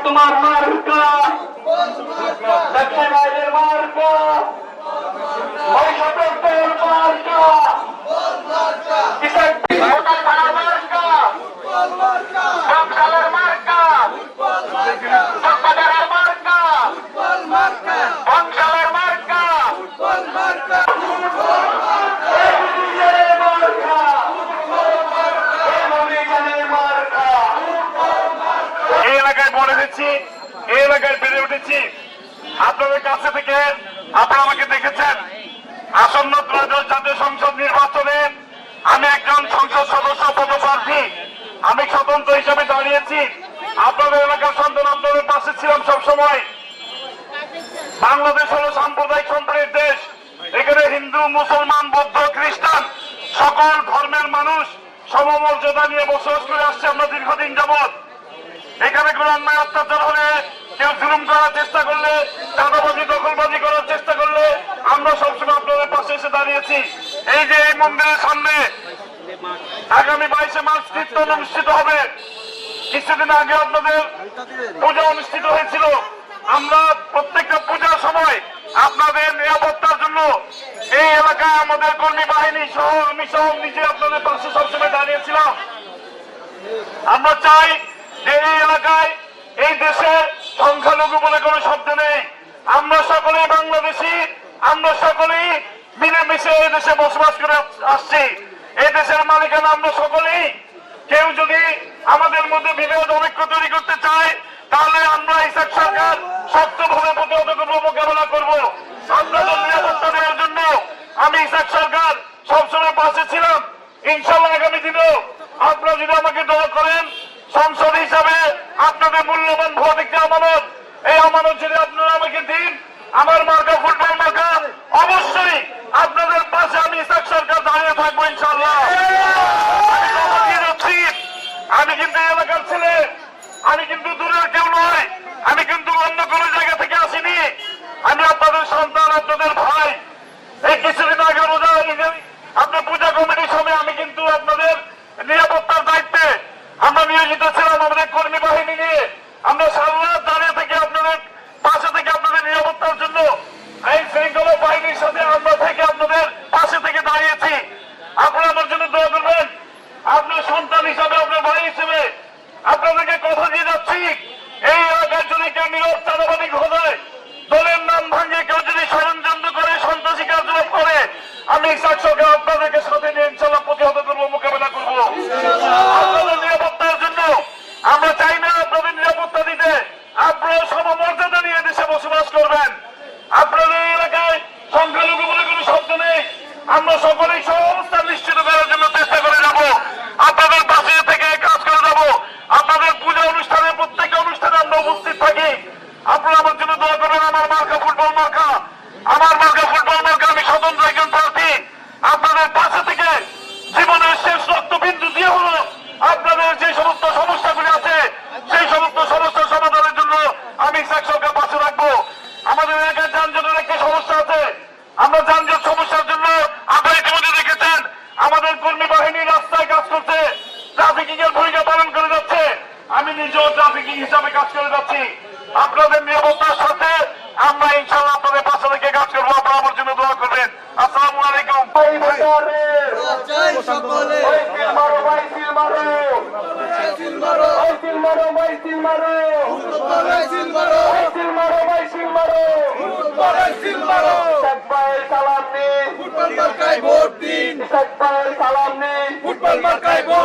তোমার মার্কা ব্যবসায়ী ভাইদের মার্কা ওই সতর্কের মার্কা এই এলাকায় বেড়ে উঠেছি। আপনাদের কাছে থেকে আপনারা আমাকে দেখেছেন আসন্ন ত্রয়োদশ জাতীয় সংসদ নির্বাচনে আমি একজন সংসদ সদস্য পদপ্রার্থী। আমি স্বতন্ত্র হিসেবে দাঁড়িয়েছি। আপনাদের এলাকার সন্তান, আপনাদের পাশে ছিলাম সবসময়। বাংলাদেশ হলো সাম্প্রদায়িক সম্প্রীতির দেশ। এখানে হিন্দু, মুসলমান, বৌদ্ধ, খ্রিস্টান সকল ধর্মের মানুষ সমমর্যাদা নিয়ে বসবাস করে আসছে আমরা দীর্ঘদিন যাবৎ। এখানে কোন অন্যায় অত্যাচার হলে, কেউ জুলুম করার চেষ্টা করলে, চাঁদাবাজি দখলবাজি করার চেষ্টা করলে আমরা সবসময় আপনাদের পাশে এসে দাঁড়িয়েছি। এই যে এই মন্দিরের সামনে আগামী 22শে মার্চ কীর্তন অনুষ্ঠিত হবে। কিছুদিন আগে আপনাদের পূজা অনুষ্ঠিত হয়েছিল। আমরা প্রত্যেকটা পূজার সময় আপনাদের নিরাপত্তার জন্য এই এলাকায় আমাদের কর্মী বাহিনী সহ আমি সহ নিজে আপনাদের পাশে সবসময় দাঁড়িয়েছিলাম। আমরা চাই যে এই এলাকায়, এই দেশে সংখ্যালঘু বলে কোনো শব্দ নেই। আমরা সকলেই বাংলাদেশী, আমরা সকলেই মিলেমিশে এই দেশে বসবাস করে আসছি। এই দেশের মালিকানা আমরা সকলেই। কেউ যদি আমাদের মধ্যে বিভেদ ঐক্য তৈরি করতে চায় তাহলে আমরা ইসাক সরকার শক্তভাবে প্রতিহত করবো, মোকাবেলা করবো। আপনাদের নিরাপত্তা দেওয়ার জন্য আমি ইসাক সরকার সবসময় পাশে ছিলাম। ইনশাল্লাহ আগামী দিনেও আপনারা যদি আমাকে দোয়া করেন, সংসদ হিসাবে আপনাদের মূল্যবান ভোট একটি আমানত, এই আমানত যদি আপনারা আমাকে দিন, আমার মার্কা ফুটবল মার্কা, অবশ্যই আপনাদের পাশে আমি ইসাক সরকার দাঁড়িয়ে থাকবো ইনশাল্লাহ। আমি কথা দিয়ে যাচ্ছি, আমি কিন্তু এই এলাকার ছেলে, আমি কিন্তু দূরের কেউ নয়, আমি কিন্তু অন্য কোনো জায়গা থেকে আসিনি। আমি আপনাদের সন্তান, আপনাদের ভাই। এই কিছুদিন আগে রোজা আপনার পূজা কমিটির সময় আমি কিন্তু আপনাদের নিরাপত্তার দায়িত্বে আমরা নিয়োজিত ছিলাম। আমাদের কর্মী বাহিনী নিয়ে আমরা সারা দাঁড়িয়ে থেকে আপনাদের পাশে থেকে আপনাদের নিরাপত্তার জন্য আইন শৃঙ্খলা বাহিনীর সাথে আমরা থেকে আপনাদের পাশে থেকে দাঁড়িয়েছি। আপনারা আমার জন্য দোয়া করবেন। আপনার সন্তান হিসাবে, আপনার ভাই হিসেবে আপনাদেরকে কথা দিয়ে যাচ্ছি, এই এলাকায় যদি কেউ নীরব চাঁদাবাদী ঘটায়, দলের নাম ভাঙিয়ে কেউ যদি ষড়যন্ত্র করে, সন্ত্রাসী কার্যকলাপ করে, আমি ইসাক সরকার আপনাদেরকে সাথে নিয়ে ইনশাল্লাহ প্রতিহত করবো, মোকাবেলা করবো। আপনাদের নিরাপত্তার জন্য আমরা চাই না আপনাদের নিরাপত্তা দিতে, আপনারা সমমর্যাদা নিয়ে দেশে বসবাস করবেন। আপনাদের এলাকায় সংখ্যালঘু বলে কোনো শব্দ নেই। আমরা সকলেই সহাবস্থান নিশ্চিত করার জন্য চেষ্টা করে যাব। আপনাদের পাশে থেকে কাজ করে যাব। আপনাদের পূজা অনুষ্ঠানে, প্রত্যেকটা অনুষ্ঠানে আমরা উপস্থিত থাকি। আপনারা আমার জন্য দোয়া করবেন। আমার মার্কা ফুটবল মার্কা, আমার মার্কা ফুটবল মার্কা। আমি স্বতন্ত্র একজন প্রার্থী। আপনাদের পাশে থেকে জীবনের শেষ রক্তবিন্দু দিয়ে হলো আপনাদের যে সমস্ত সমস্যাগুলি আছে, সেই সমস্ত সমস্যার সমাধানের জন্য আমি ইসাক সরকার পাশে রাখবো। আমাদের এলাকায় যানজটের একটা সমস্যা আছে। আমরা যানজট সমস্যার জন্য আপনারা ইতিমধ্যে দেখেছেন আমাদের কর্মী বাহিনী রাস্তায় কাজ করছে, ট্রাফিকিং এর ভূমিকা পালন করে যাচ্ছে। আমি নিজেও ট্রাফিকিং হিসাবে কাজ করে যাচ্ছি। আপনাদের নিরাপত্তার সাথে আমরা ইনশাল্লাহ আপনাদের পাশে থেকে কাজ করবো। আপনারা আমার জন্য দোয়া করবেন। আসসালামু আলাইকুম। ফুটবল মার্কায় ভোট দিন, ফুটবল মার্কায় ভোট